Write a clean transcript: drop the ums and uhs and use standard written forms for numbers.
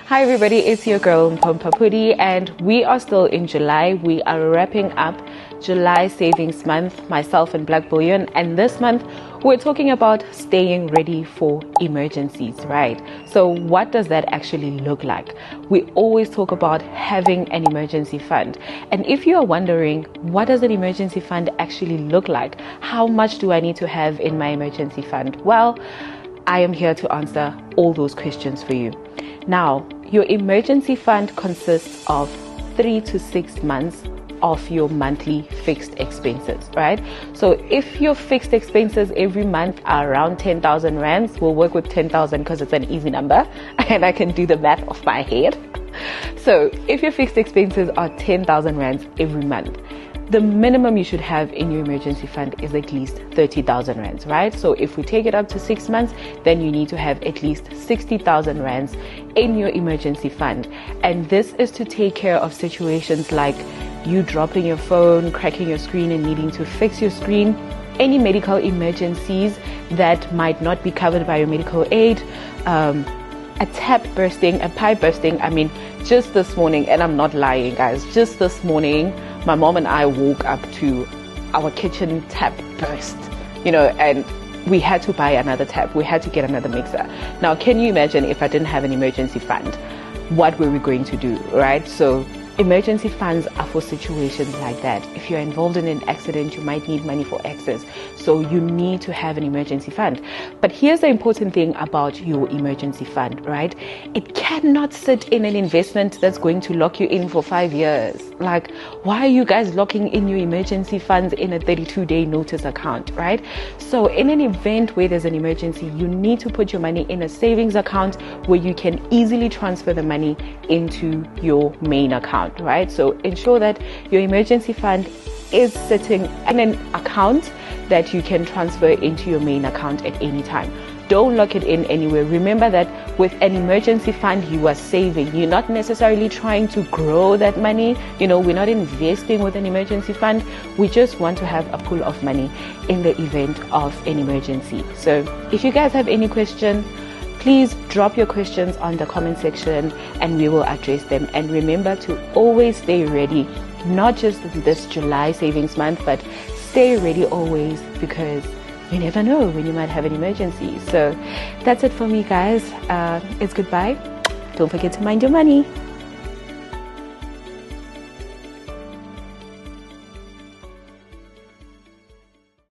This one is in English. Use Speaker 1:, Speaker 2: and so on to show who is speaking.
Speaker 1: Hi everybody, it's your girl Mpompa Pudi, and we are still in July. We are wrapping up July savings month, myself and Blackbullion, and this month we're talking about staying ready for emergencies, right? So what does that actually look like? We always talk about having an emergency fund, and if you are wondering what does an emergency fund actually look like, how much do I need to have in my emergency fund? Well, I am here to answer all those questions for you. Now, your emergency fund consists of 3 to 6 months of your monthly fixed expenses, right? So if your fixed expenses every month are around 10,000 rands, we'll work with 10,000 because it's an easy number and I can do the math off my head. So if your fixed expenses are 10,000 rands every month, the minimum you should have in your emergency fund is at least 30,000 rands, right? So if we take it up to 6 months, then you need to have at least 60,000 rands in your emergency fund. And this is to take care of situations like you dropping your phone, cracking your screen and needing to fix your screen, any medical emergencies that might not be covered by your medical aid, a tap bursting, a pipe bursting. I mean, just this morning, and I'm not lying guys, just this morning, my mom and I woke up to our kitchen tap burst, and we had to buy another tap. We had to get another mixer. Now, can you imagine if I didn't have an emergency fund? What were we going to do, right? So emergency funds are for situations like that. If you're involved in an accident, you might need money for access. So you need to have an emergency fund. But here's the important thing about your emergency fund, right? It cannot sit in an investment that's going to lock you in for 5 years. Like, why are you guys locking in your emergency funds in a 32-day notice account, right? So in an event where there's an emergency, you need to put your money in a savings account where you can easily transfer the money into your main account. Right? So ensure that your emergency fund is sitting in an account that you can transfer into your main account at any time. Don't lock it in anywhere. Remember that with an emergency fund, you are saving. You're not necessarily trying to grow that money. We're not investing with an emergency fund. We just want to have a pool of money in the event of an emergency. So if you guys have any questions, please drop your questions on the comment section and we will address them. And remember to always stay ready, not just this July savings month, but stay ready always, because you never know when you might have an emergency. So that's it for me, guys. It's goodbye. Don't forget to mind your money.